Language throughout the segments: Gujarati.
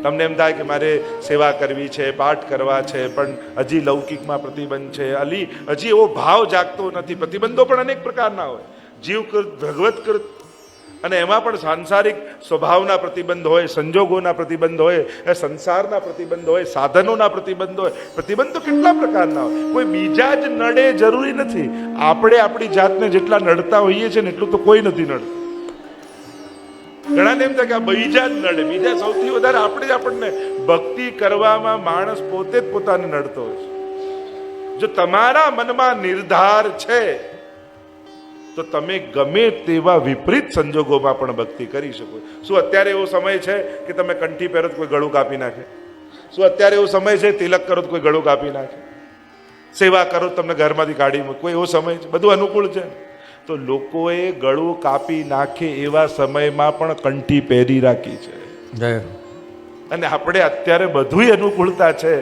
તમને એમ થાય કે મારે સેવા કરવી છે, પાઠ કરવા છે, પણ હજી લૌકિકમાં પ્રતિબંધ છે, હજી એવો ભાવ જાગતો નથી. પ્રતિબંધો પણ અનેક પ્રકારના હોય, જીવકૃત, ભગવતકૃત, અને એમાં પણ સાંસારિક સ્વભાવના પ્રતિબંધ હોય, સંજોગોના પ્રતિબંધ હોય, સંસારના પ્રતિબંધ હોય, સાધનોના પ્રતિબંધ હોય. પ્રતિબંધ તો કેટલા પ્રકારના હોય. કોઈ બીજા જ નડે જરૂરી નથી. આપણે આપણી જાતને જેટલા નડતા હોઈએ છીએ ને એટલું તો કોઈ નથી નડતું. ઘણાને એમ થાય કે આ બીજા જ નડે. બીજા સૌથી વધારે આપણે જ આપણને ભક્તિ કરવામાં માણસ પોતે જ પોતાને નડતો હોય છે. જો તમારા મનમાં નિર્ધાર છે તો તમે ગમે તેવા વિપરીત સંજોગોમાં પણ ભક્તિ કરી શકો. શું અત્યારે એવો સમય છે કે તમે કંઠી પહેરો તો કોઈ ગળું કાપી નાખે? શું અત્યારે એવો સમય છે તિલક કરો તો કોઈ ગળું કાપી નાખે? સેવા કરો તો તમને ઘરમાંથી કાઢી મૂકે? કોઈ એવો સમય છે? બધું અનુકૂળ છે. તો લોકોએ ગળું કાપી નાખે એવા સમયમાં પણ કંઠી પહેરી રાખી છે. અને આપણે અત્યારે બધું અનુકૂળતા છે,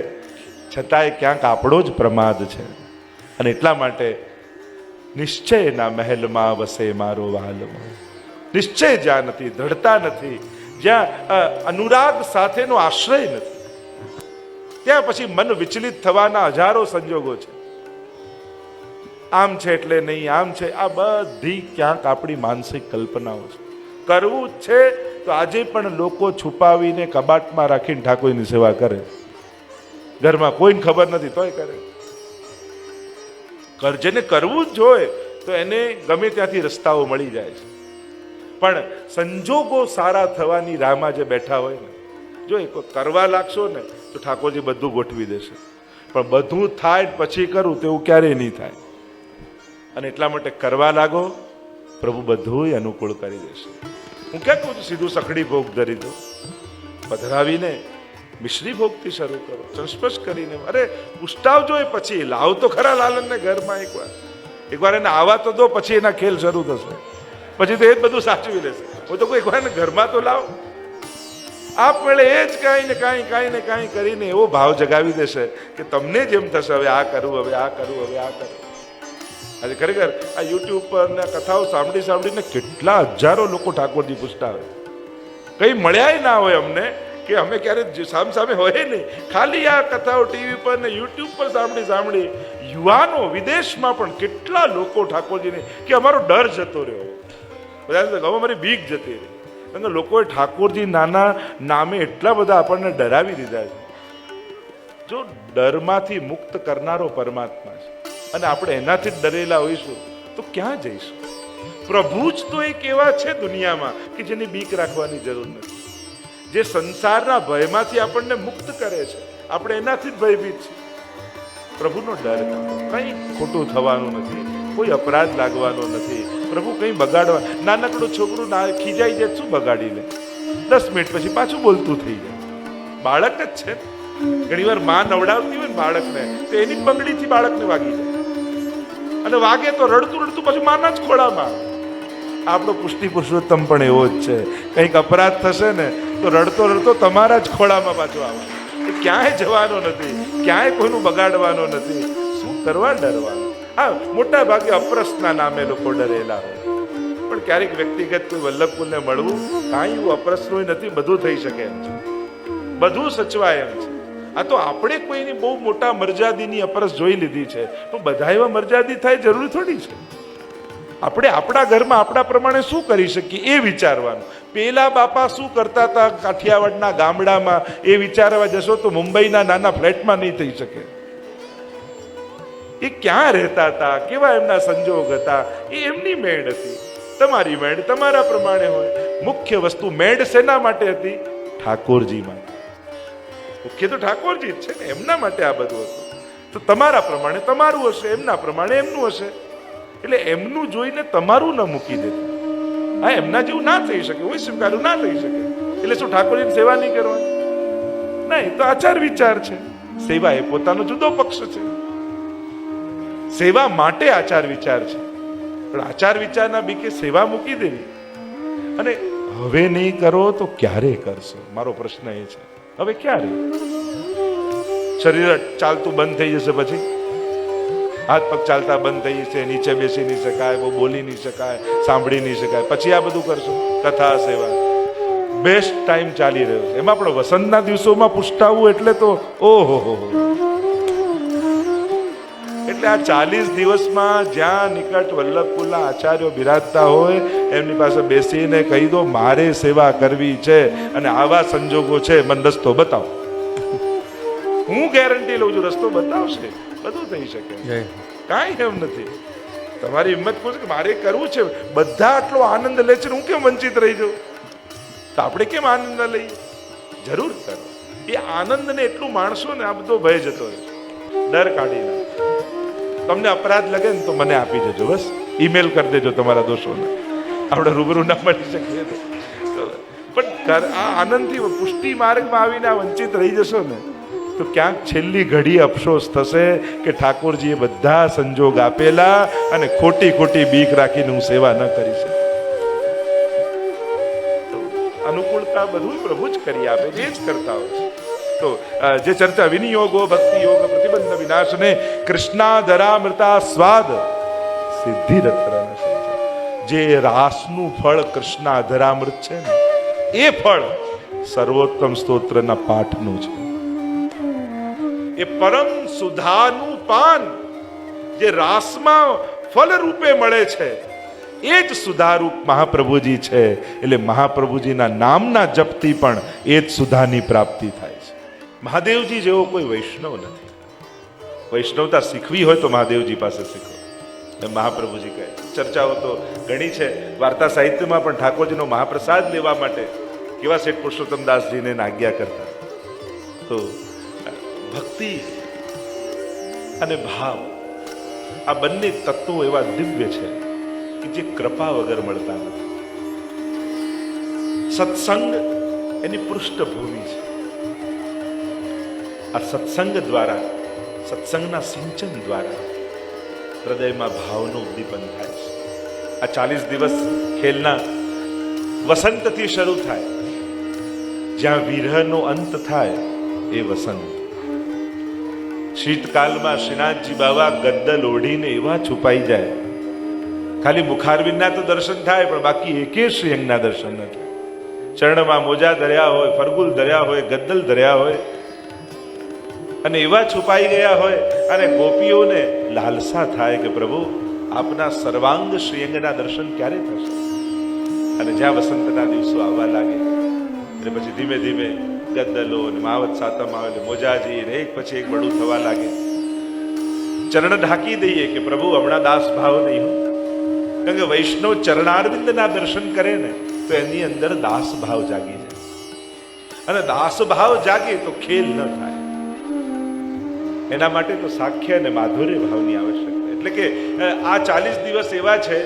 છતાંય ક્યાંક આપણો જ પ્રમાદ છે. અને એટલા માટે નિશ્ચયના મહેલમાં વસે મારો વાલો. નિશ્ચય જ્યાં નથી, દ્રઢતા નથી, જ્યાં અનુરાગ સાથેનો આશ્રય નથી, ત્યાં પછી મન વિચલિત થવાના હજારો સંજોગો છે. આમ છે એટલે નહીં, આમ છે, આ બધી ક્યાંક આપણી માનસિક કલ્પનાઓ છે. કરવું જ છે તો આજે પણ લોકો છુપાવીને કબાટમાં રાખીને ઠાકોરની સેવા કરે. ઘરમાં કોઈને ખબર નથી તોય કરે. જેને કરવું જ જોઈએ તો એને ગમે ત્યાંથી રસ્તાઓ મળી જાય છે. પણ સંજોગો સારા થવાની રાહમાં જે બેઠા હોય ને, જો એ કરવા લાગશો ને તો ઠાકોરજી બધું ગોઠવી દેશે. પણ બધું થાય પછી કરું તેવું ક્યારેય નહીં થાય. અને એટલા માટે કરવા લાગો, પ્રભુ બધું અનુકૂળ કરી દેશે. હું ક્યાં કહું છું સીધું સખડી ભોગ ધરી દો, પધરાવીને મિશ્રી ભોગથી શરૂ કરો, સંસ્પર્શ કરીને. અરે ઉષ્ટાવજો, એ પછી લાવ તો ખરા લાલનને ઘરમાં એકવાર એને આવા તો દો, પછી એના ખેલ શરૂ થશે. પછી તો એ જ બધું સાચવી લેશે. હું તો કોઈ એકવાર એને ઘરમાં તો લાવ. આપમેળે એ જ કાંઈ ને કાંઈ કરીને એવો ભાવ જગાવી દેશે કે તમને જેમ થશે હવે આ કરું, હવે આ કરું, હવે આ કરું. આજે ખરેખર આ યુટ્યુબ પર ને કથાઓ સાંભળીને કેટલા હજારો લોકો ઠાકોરજી પૂછતા હોય. કંઈ મળ્યા ના હોય અમને, કે અમે ક્યારે સામે હોય નહીં, ખાલી આ કથાઓ ટીવી પર ને યુટ્યુબ પર સાંભળી યુવાનો વિદેશમાં પણ કેટલા લોકો ઠાકોરજીને કે અમારો ડર જતો રહ્યો, બધા અમારી બીક જતી રહી. કારણ કે લોકોએ ઠાકોરજી નાના નામે એટલા બધા આપણને ડરાવી દીધા છે. જો ડરમાંથી મુક્ત કરનારો પરમાત્મા છે અને આપણે એનાથી જ ડરેલા હોઈશું તો ક્યાં જઈશું? પ્રભુ જ તો એક એવા છે દુનિયામાં કે જેની બીક રાખવાની જરૂર નથી, જે સંસારના ભયમાંથી આપણને મુક્ત કરે છે. આપણે એનાથી જ ભયભીત છીએ. પ્રભુનો ડર, કંઈ ખોટું થવાનું નથી, કોઈ અપરાધ લાગવાનો નથી, પ્રભુ કંઈ બગાડવા. નાનકડું છોકરું ખીજાઈ જાય, શું બગાડી લે? 10 મિનિટ પછી પાછું બોલતું થઈ જાય. બાળક જ છે. ઘણી વાર માં નવડાવતી હોય ને બાળકને, તો એની જ બંગડીથી બાળકને વાગી જાય, અને વાગે તો રડતું પછી માના જ ખોળામાં. આપણો પુષ્ટિ પુરુષોત્તમ પણ એવો જ છે. કંઈક અપરાધ થશે ને તો રડતો તમારા જ ખોળામાં પાછો આવે. ક્યાંય જવાનો નથી, ક્યાંય કોઈનું બગાડવાનો નથી. શું કરવા ડરવાનું? હા, મોટા ભાગે અપરસના નામે લોકો ડરેલા હોય, પણ ક્યારેક વ્યક્તિગત કોઈ વલ્લભકુલને મળવું કાંઈ એવું અપરસનું નથી. બધું થઈ શકે એમ છે, બધું સચવાય એમ છે. આ તો આપણે કોઈની બહુ મોટા મર્યાદીની અપરસ જોઈ લીધી છે, પણ બધા એવા મર્યાદી થાય જરૂરી થોડી છે. આપણે આપણા ઘરમાં આપણા પ્રમાણે શું કરી શકીએ એ વિચારવાનું. પેલા બાપા શું કરતા હતા કાઠિયાવાડના ગામડામાં એ વિચારવા જશો તો મુંબઈના નાના ફ્લેટમાં નહીં થઈ શકે. એ ક્યાં રહેતા હતા, કેવા એમના સંજોગ હતા, એ એમની મેળ હતી. તમારી મેળ તમારા પ્રમાણે હોય. મુખ્ય વસ્તુ મેળ શેના માટે હતી? ઠાકોરજી માટે. મુખ્ય તો ઠાકોરજી જ છે ને, એમના માટે આ બધું હતું. તો તમારા પ્રમાણે તમારું હશે, એમના પ્રમાણે એમનું હશે. એટલે એમનું જોઈને તમારું ન મૂકી દેતું. હા, એમના જેવું ના થઈ શકે, હું સ્વીકાર્યું ના થઈ શકે, એટલે શું ઠાકોરજીની સેવા નહીં કરવાની? ના, એ તો આચાર વિચાર છે. સેવા એ પોતાનો જુદો પક્ષ છે. સેવા માટે આચાર વિચાર છે, પણ આચાર વિચારના બીકે સેવા મૂકી દેવી. અને હવે નહીં કરો તો ક્યારે કરશો? મારો પ્રશ્ન એ છે, હવે ક્યારે? શરીર ચાલતું બંધ થઈ જશે પછી? હાથ પગ ચાલતા બંધ થઈ છે, નીચે બેસી નહીં શકાય, બહુ બોલી નહીં શકાય, સાંભળી નહીં શકાય, પછી આ બધું કરશું કથા સેવા. બેસ્ટ ટાઈમ ચાલી રહ્યો છે. એમાં પણ વસંતના દિવસોમાં પુષ્ટાવવું એટલે તો ઓહો હો. એટલે આ 40 દિવસમાં જ્યાં નિકટ વલ્લભકુલના આચાર્યો બિરાજતા હોય એમની પાસે બેસીને કહી દો મારે સેવા કરવી છે અને આવા સંજોગો છે, મને રસ્તો બતાવો. હું ગેરંટી લઉં છું રસ્તો બતાવશે, બધું થઈ શકે, કાંઈ એમ નથી. તમારી હિંમત પૂછે કે મારે કરવું છે, બધા આટલો આનંદ લે છે, હું કેમ વંચિત રહી જાઉં? તો આપણે કેમ આનંદ ન લઈએ? જરૂર કરો. એ આનંદને એટલું માણસો ને આ બધો ભય જતો રહે, ડર કાઢી નાખે. તમને અપરાધ લાગે ને તો મને આપી દેજો, બસ ઈમેલ કરી દેજો તમારા દોષોને, આપણે રૂબરૂ ના મળી શકીએ પણ આ આનંદથી પુષ્ટિ માર્ગમાં આવીને આ વંચિત રહી જશો ને તો ક્યાંક છેલ્લી ઘડી અફસોસ થશે કે ઠાકોરજીએ બધા સંજોગ આપેલા અને ખોટી ખોટી બીક રાખીને હું સેવા ન કરી શકું. અનુકૂળતા બધું પ્રભુ જ કરી આપે, જે જ કરતા હોય છે. તો જે ચર્ચા વિનિયોગો ભક્તિ યોગ પ્રતિબંધ વિનાશને કૃષ્ણાધરામૃતા સ્વાદ સિદ્ધિરત્ર, જે રાસનું ફળ કૃષ્ણાધરામૃત છે ને એ ફળ સર્વોત્તમ સ્તોત્રના પાઠનું છે. એ પરમ સુધાનું પાન જે રાસમાં ફળ રૂપે મળે છે એ જ સુધારૂપ મહાપ્રભુજી છે. એટલે મહાપ્રભુજીના નામના જપથી પણ એ જ સુધાની પ્રાપ્તિ થાય છે. મહાદેવજી જેવો કોઈ વૈષ્ણવ નથી. વૈષ્ણવતા શીખવી હોય તો મહાદેવજી પાસે શીખો, મહાપ્રભુજી કહે. ચર્ચાઓ તો ઘણી છે. વાર્તા સાહિત્યમાં પણ ઠાકોરજીનો મહાપ્રસાદ લેવા માટે કેવા શેઠ પુરુષોત્તમ દાસજીને આજ્ઞા કરતા. તો ભક્તિ અને ભાવ આ બંને તત્વો એવા દિવ્ય છે કે જે કૃપા વગર મળતા નથી. સત્સંગ એની પૃષ્ઠભૂમિ છે. આ સત્સંગ દ્વારા, સત્સંગના સિંચન દ્વારા હૃદયમાં ભાવનું ઉદ્દીપન થાય છે. આ 40 દિવસ ખેલના વસંતથી શરૂ થાય. જ્યાં વિરહનો અંત થાય એ વસંત. શીતકાલમાં શ્રીનાથજી બાબા ગદ્દલ ઓઢીને એવા છુપાઈ જાય, ખાલી મુખારવિંદના તો દર્શન થાય પણ બાકી એકે શ્રીઅંગના દર્શન ન થાય. ચરણમાં મોજા ધર્યા હોય, ફરગુલ ધર્યા હોય, ગદ્દલ ધર્યા હોય અને એવા છુપાઈ ગયા હોય અને ગોપીઓને લાલસા થાય કે પ્રભુ આપના સર્વાંગ શ્રીઅંગના દર્શન ક્યારે થશે? અને જ્યાં વસંતના દિવસો આવવા લાગે એટલે પછી ધીમે ધીમે ગદ્દલો અને માવત સાતમ આવે એટલે મોજાજી એક પછી એક બડું થવા લાગે. ચરણ ઢાંકી દઈએ કે પ્રભુ હમણાં દાસ ભાવ નહીં હોય. કારણ કે વૈષ્ણવ ચરણારવિંદના દર્શન કરે ને તો એની અંદર દાસ ભાવ જાગી જાય, અને દાસ ભાવ જાગે તો ખેલ ન થાય. એના માટે તો સાખ્ય અને માધુર્ય ભાવની આવશ્યકતા. એટલે કે આ 40 દિવસ એવા છે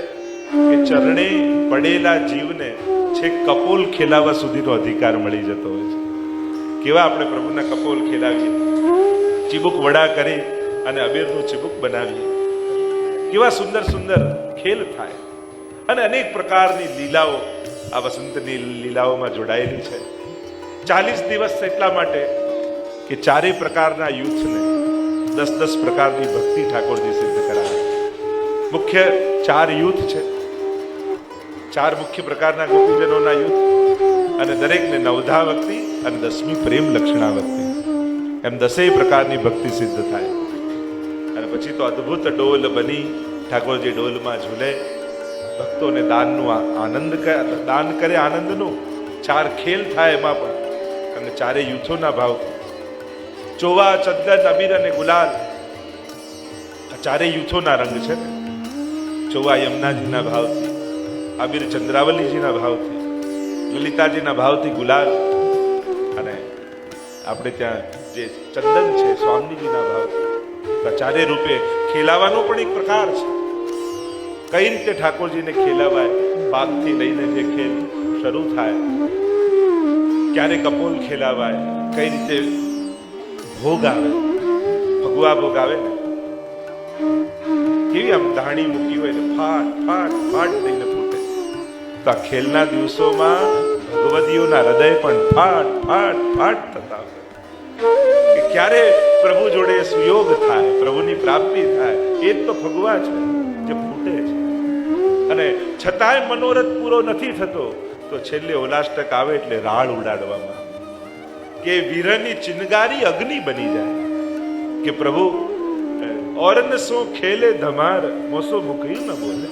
કે ચરણે પડેલા જીવને છે કપોલ ખેલાવા સુધીનો અધિકાર મળી જતો હોય છે. કેવા આપણે પ્રભુના કપોલ ખેલાવીએ, ચીબુક વડા કરી અને અબીરનું ચીબુક બનાવીએ, કેવા સુંદર સુંદર ખેલ થાય. અને અનેક પ્રકારની લીલાઓ આ વસંતની લીલાઓમાં જોડાયેલી છે. 40 દિવસ એટલા માટે કે ચારેય પ્રકારના યુથને 10-10 પ્રકારની ભક્તિ ઠાકોરજી સિદ્ધ કરાવે. મુખ્ય 4 યુથ છે, 4 મુખ્ય પ્રકારના ગોપીજનોના યુથ, અને દરેકને 9ધા ભક્તિ અને 10મી પ્રેમ લક્ષણા ભક્તિ, એમ 10 પ્રકારની ભક્તિ સિદ્ધ થાય. અને પછી તો અદ્ભુત ડોલ બની ઠાકોરજી ડોલમાં ઝૂલે, ભક્તોને દાનનું આનંદ દાન કરે, આનંદનું 4 ખેલ થાય એમાં પણ, અને 4 યુથોના ભાવ. ચોવા, ચંદન, અબીર અને ગુલાલ આ 4 યુથોના રંગ છે ને. ચોવા યમુનાજીના ભાવથી, અબીર ચંદ્રાવલીજીના ભાવથી, લલિતાજીના ભાવથી ગુલાલ, અને આપણે ત્યાં જે ચંદન છે સ્વામીજીના ભાવથી. આ 4 રૂપે ખેલાવાનો પણ એક પ્રકાર છે. કઈ રીતે ઠાકોરજીને ખેલાવાય, પાકથી લઈને જે ખેલ શરૂ થાય, ક્યારે કપોલ ખેલાવાય, કઈ રીતે ભોગ આવે, ભગવા ભોગ આવે ને, કેવી આમ ધાણી મૂકી હોય ને ફાટ ફાટ ફાટ દઈને ફૂટે. તો આ ખેલના દિવસોમાં ભગવતીઓના હૃદય પણ ફાટ ફાટ ફાટ થતા હોય કે ક્યારે પ્રભુ જોડે સુયોગ થાય, પ્રભુની પ્રાપ્તિ થાય, એ જ તો ફગવા છે જે ફૂટે છે. અને છતાંય મનોરથ પૂરો નથી થતો તો છેલ્લે ઓલાષ્ટક આવે એટલે રાળ ઉડાડવામાં કે વીરની ચિનગારી અગ્નિ બની જાય કે પ્રભુ ઓરન સો ખેલે ધમાર મોસો મુકયું ન બોલે.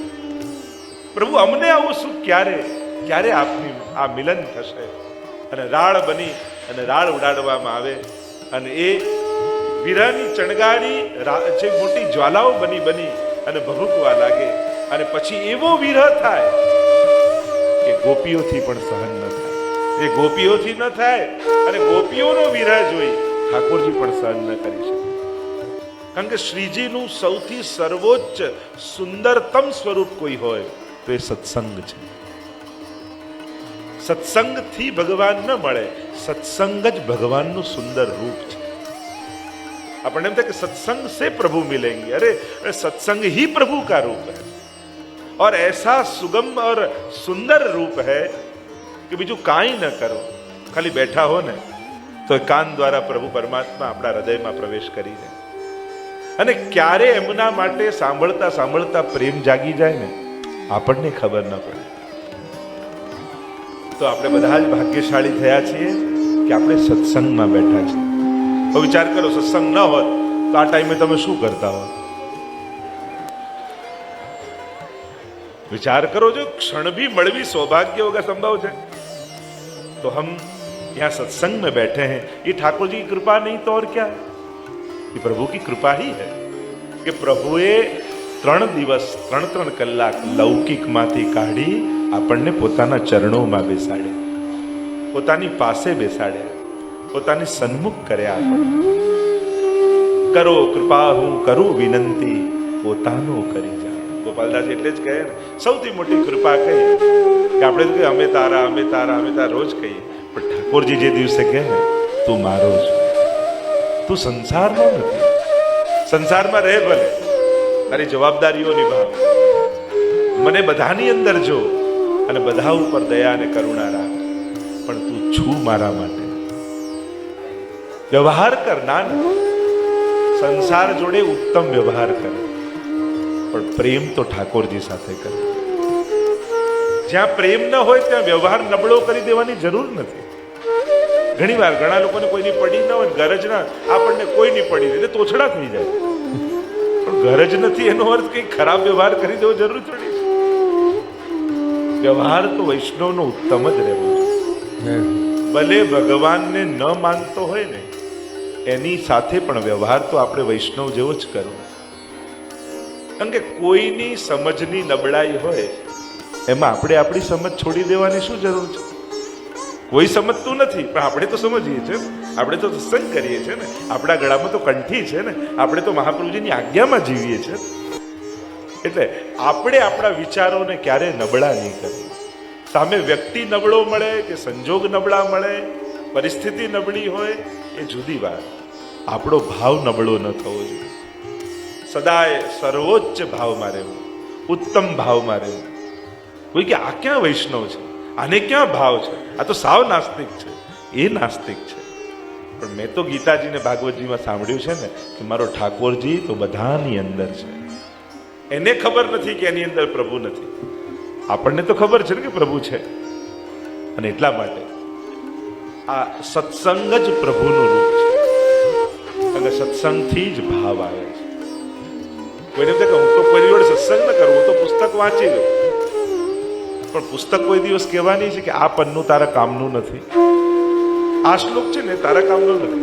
પ્રભુ અમને આવું સુખ ક્યારે આપની આ મિલન થશે. અને રાળ બની અને રાળ ઉડાડવામાં આવે અને એ વીરાની ચણગારી જે મોટી જ્વાલાઓ બની અને ભભૂકવા લાગે અને પછી એવો વિરહ થાય કે ગોપીઓથી પણ સહન ન થાય. એ ગોપીઓથી ન થાય અને ગોપીઓનો વિરહ જોઈ ઠાકોરજી પણ સહન ન કરી શકે. કારણ કે શ્રીજીનું સૌથી સર્વોચ્ચ સુંદરતમ સ્વરૂપ કોઈ હોય તો એ સત્સંગ છે. સત્સંગથી ભગવાન ન મળે, સત્સંગ જ ભગવાનનું સુંદર રૂપ છે. આપણને એમ થાય કે सत्संग से प्रभु मिलेंगे. अरे सत्संग ही प्रभु का रूप है और ऐसा सुगम और सुंदर रूप है कि બીજું કાંઈ ન કરો, ખાલી બેઠા હો ને તો કાન દ્વારા પ્રભુ પરમાત્મા આપણા હૃદયમાં પ્રવેશ કરી જાય. અને ક્યારે એમના માટે સાંભળતા સાંભળતા પ્રેમ જાગી જાય ને આપણને ખબર ન પડે. તો આપણે બધા જ ભાગ્યશાળી થયા છીએ કે આપણે સત્સંગમાં બેઠા છીએ. તો વિચાર કરો, સત્સંગ ન હોત તો આ ટાઈમે તમે શું કરતા હોત? विचार करो, जो क्षण भी मड़वी सौभाग्य होगा संभव है. तो हम यहाँ सत्संग में बैठे हैं, ये ठाकुर जी की कृपा नहीं तो और क्या है? ये प्रभु की कृपा ही है कि प्रभुए 3 દિવસ 3 કલાક લૌકિકમાંથી કાઢી આપણને પોતાના ચરણોમાં બેસાડ્યા, પોતાની પાસે બેસાડ્યા, પોતાની સન્મુખ કર્યા. આપણને કરો કૃપા, હું કરું વિનંતી, પોતાનો કરી જા. ગોપાલદાસ એટલે જ કહે ને, સૌથી મોટી કૃપા કઈ કે આપણે તો અમે તારા અમે તારા અમે તારા રોજ કહીએ, પણ ઠાકોરજી જે દિવસે કહે ને તું મારો છો, તું સંસારનો નથી, સંસારમાં રહે ભલે, તારી જવાબદારીઓ નિભાવ, મને બધાની અંદર જો અને બધા ઉપર દયા અને કરુણા રાખ, પણ તું છું મારા માટે. વ્યવહાર કર ના, સંસાર જોડે ઉત્તમ વ્યવહાર કર, પણ પ્રેમ તો ઠાકોરજી સાથે કરે. જ્યાં પ્રેમ ન હોય ત્યાં વ્યવહાર નબળો કરી દેવાની જરૂર નથી. ઘણી વાર ઘણા લોકોને કોઈની પડી ન હોય, ગરજ ના, આપણને કોઈની પડી એટલે તોછડા થઈ જાય, પણ ગરજ નથી એનો અર્થ કઈ ખરાબ વ્યવહાર કરી દેવો જરૂર થોડી છે. વ્યવહાર તો વૈષ્ણવનો ઉત્તમ જ રહેવો છે. ભલે ભગવાનને ન માનતો હોય ને એની સાથે પણ વ્યવહાર તો આપણે વૈષ્ણવ જેવો જ કરવો. કારણ કે કોઈની સમજની નબળાઈ હોય એમાં આપણે આપણી સમજ છોડી દેવાની શું જરૂર છે? કોઈ સમજતું નથી પણ આપણે તો સમજીએ છીએ, આપણે તો સત્સંગ કરીએ છીએ ને, આપણા ગળામાં તો કંઠી છે ને, આપણે તો મહાપ્રભુજીની આજ્ઞામાં જીવીએ છીએ. એટલે આપણે આપણા વિચારોને ક્યારે નબળા નહીં કરીએ. સામે વ્યક્તિ નબળો મળે કે સંજોગ નબળા મળે, પરિસ્થિતિ નબળી હોય એ જુદી વાત, આપણો ભાવ નબળો ન થવો જોઈએ. સદાય સર્વોચ્ચ ભાવમાં રહેવું, ઉત્તમ ભાવમાં રહેવું. કોઈ કે આ ક્યાં વૈષ્ણવ છે, આને ક્યાં ભાવ છે, આ તો સાવ નાસ્તિક છે. એ નાસ્તિક છે, પણ મેં તો ગીતાજીને ભાગવતજીમાં સાંભળ્યું છે ને કે મારો ઠાકોરજી તો બધાની અંદર છે. એને ખબર નથી કે એની અંદર પ્રભુ નથી, આપણને તો ખબર છે ને કે પ્રભુ છે. અને એટલા માટે આ સત્સંગ જ પ્રભુનું રૂપ છે. અને સત્સંગથી જ ભાવ આવે છે. કોઈને કે હું તો કોઈ જોડે સત્સંગ ન કરું, હું તો પુસ્તક વાંચી લઉં, પણ પુસ્તક કોઈ દિવસ કહેવાની છે કે આ પન્નું તારા કામનું નથી, આ શ્લોક છે ને તારા કામનો નથી,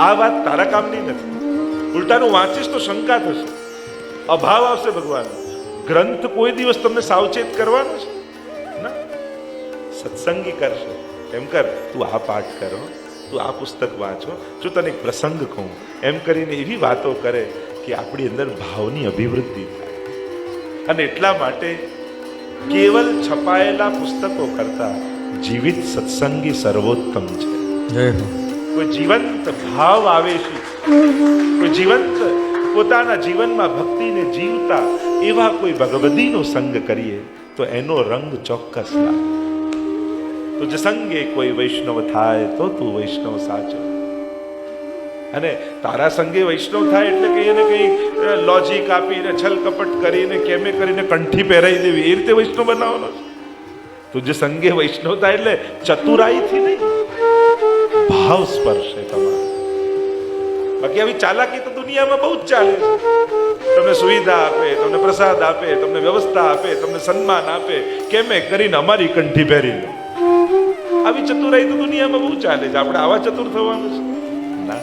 આ વાત તારા કામની નથી. ઉલટાનું વાંચીશ તો શંકા થશે, અભાવ આવશે ભગવાનનો. ગ્રંથ કોઈ દિવસ તમને સાવચેત કરવાનો છે ના, સત્સંગી કરશે. એમ કર, તું આ પાઠ કરો, તું આ પુસ્તક વાંચો, જો તને એક પ્રસંગ કહું, એમ કરીને એવી વાતો કરે કે આપણી અંદર ભાવની અભિવૃદ્ધિ થાય. અને એટલા માટે કેવલ છપાયેલા પુસ્તકો કરતા જીવિત સત્સંગી સર્વોત્તમ છે. કોઈ જીવંત ભાવ આવે છે, કોઈ જીવંત પોતાના જીવનમાં ભક્તિને જીવતા એવા કોઈ ભગવદીનો સંગ કરીએ તો એનો રંગ ચોક્કસ લાગે. તો જ સંગે કોઈ વૈષ્ણવ થાય તો તું વૈષ્ણવ સાચો. અને તારા સંગે વૈષ્ણવ થાય એટલે કઈ એને કઈ લોજિક આપીને છલ કપટ કરીને કેમે કરીને કંઠી પહેરાવી દેવી એ રીતે વૈષ્ણવ બનાવવાનો છે. તુજે સંગે વૈષ્ણવ થાય એટલે ચતુરાઈથી નહીં, ભાવ સ્પર્શે તમારે. બાકી આવી ચાલાકી તો દુનિયામાં બહુ જ ચાલે છે. તમને સુવિધા આપે, તમને પ્રસાદ આપે, તમને વ્યવસ્થા આપે, તમને સન્માન આપે, કેમે કરીને અમારી કંઠી પહેરી લો. આવી ચતુરાઈ તો દુનિયામાં બહુ ચાલે છે. આપણે આવા ચતુર થવાનું છે ના.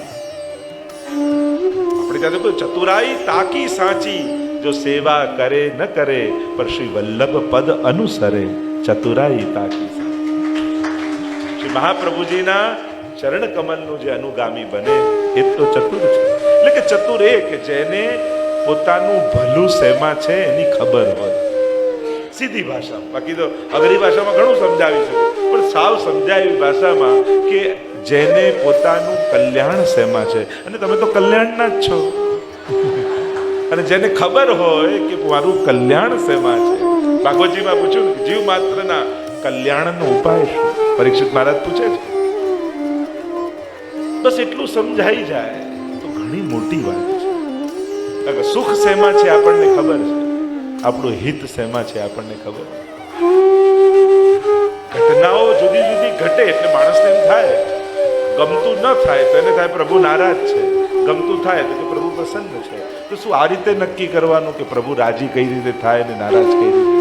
આપણે ત્યાં તો ચતુરાઈ તાકી સાચી, જો સેવા કરે ન કરે પર શ્રી વલ્લભ પદ અનુસરે. ચતુરાઈ તાકી સાચી. શ્રી મહાપ્રભુજીના ચરણ કમલનું જે અનુગામી બને એ તો ચતુર છે. એટલે કે ચતુર એ કે જેને પોતાનું ભલું શેમાં છે એની ખબર હોય, સીધી ભાષામાં. બાકી તો અઘરી ભાષામાં ઘણું સમજાવી શકે, પણ સાવ સમજાય એવી ભાષામાં કે જેને પોતાનું કલ્યાણ શેમાં છે, અને તમે તો કલ્યાણના જ છો, અને જેને ખબર હોય કે મારું કલ્યાણ શેમાં છે. ભાગવતજીમાં પૂછ્યું જીવ માત્રના કલ્યાણનો ઉપાય શું? પરીક્ષિત મહારાજ પૂછે છે. બસ એટલું સમજાઈ જાય તો ઘણી મોટી વાત છે. સુખ શેમાં છે આપણને ખબર છે, આપણું હિત શેમાં છે આપણને ખબર. ઘટનાઓ જુદી જુદી ઘટે એટલે માણસને એમ થાય, ગમતું ન થાય તો એને થાય પ્રભુ નારાજ છે, ગમતું થાય તો કે પ્રભુ પ્રસન્ન છે. તો શું આ રીતે નક્કી કરવાનું કે પ્રભુ રાજી કઈ રીતે થાય અને નારાજ કઈ રીતે?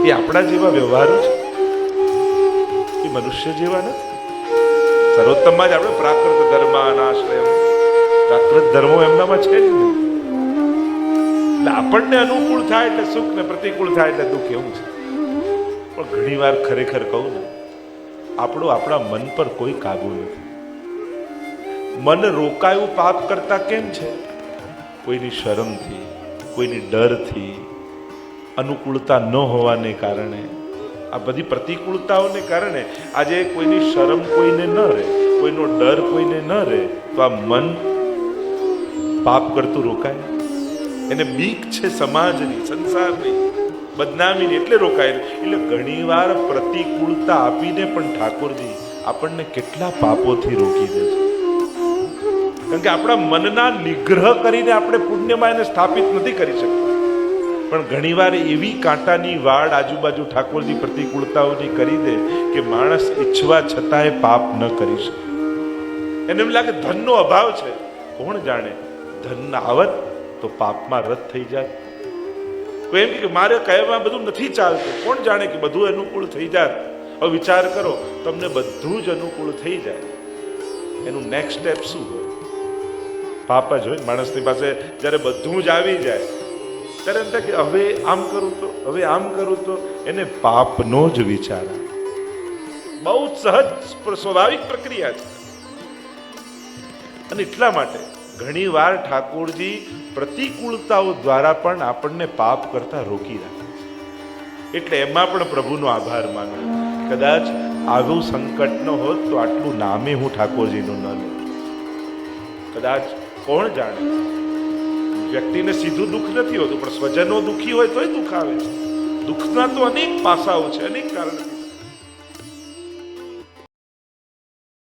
એ આપણા જેવા વ્યવહારો છે, એ મનુષ્ય જેવા નથી. સર્વોત્તમમાં જ આપણે પ્રાકૃત ધર્મ અનાશ્રય, પ્રાકૃત ધર્મો એમનામાં છે જ નહીં. એટલે આપણને અનુકૂળ થાય એટલે સુખ ને પ્રતિકૂળ થાય એટલે દુઃખ, એવું છે. પણ ઘણી વાર ખરેખર કહું ને, આપણો આપણા મન પર કોઈ કાબુ નથી. મન રોકાયું પાપ કરતા કેમ છે? કોઈની શરમથી, કોઈની ડરથી, અનુકૂળતા ન હોવાને કારણે, આ બધી પ્રતિકૂળતાઓને કારણે આજે કોઈની શરમ કોઈને ન રહે, કોઈનો ડર કોઈને ન રહે, તો આ મન પાપ કરતું રોકાય. એને બીક છે સમાજની, સંસારની, બદનામીની, એટલે રોકાય. એટલે ઘણીવાર પ્રતિકૂળતા આપીને પણ ઠાકોરજી આપણને કેટલા પાપોથી રોકી દે છે. કારણ કે આપણા મનના નિગ્રહ કરીને આપણે પુણ્યમાં એને સ્થાપિત નથી કરી શકતા. પણ ઘણીવાર એવી કાંટાની વાડ આજુબાજુ ઠાકોરજી પ્રતિકૂળતાઓની કરી દે કે માણસ ઈચ્છવા છતાંય પાપ ન કરી શકે. એને એમ લાગે ધનનો અભાવ છે. કોણ જાણે ધન આવત તો પાપમાં રત થઈ જાય. કોઈ એમ કે મારે કહેવામાં બધું નથી ચાલતું, કોણ જાણે કે બધું અનુકૂળ થઈ જાય. હવે વિચાર કરો, તમને બધું જ અનુકૂળ થઈ જાય, એનું નેક્સ્ટ સ્ટેપ શું હોય? પાપ જ હોય. માણસની પાસે જ્યારે બધું જ આવી જાય ત્યારે એમ થાય કે હવે આમ કરું તો, હવે આમ કરું તો, એને પાપનો જ વિચાર આવે. બહુ સહજ સ્વાભાવિક પ્રક્રિયા છે. અને એટલા માટે ઘણી વાર ઠાકોરજી પ્રતિકૂળતાઓ દ્વારા પણ આપણને પાપ કરતા રોકી રાખે છે. એટલે એમાં પણ પ્રભુનો આભાર માનો. કદાચ આવું સંકટ ન હોત તો આટલું નામે હું ઠાકોરજીનું ન લઉં. કદાચ કોણ જાણે, વ્યક્તિને સીધું દુઃખ નથી હોતું, પણ સ્વજનો દુઃખી હોય તોય દુઃખ આવે છે. દુઃખના તો અનેક પાસાઓ છે, અનેક કારણો.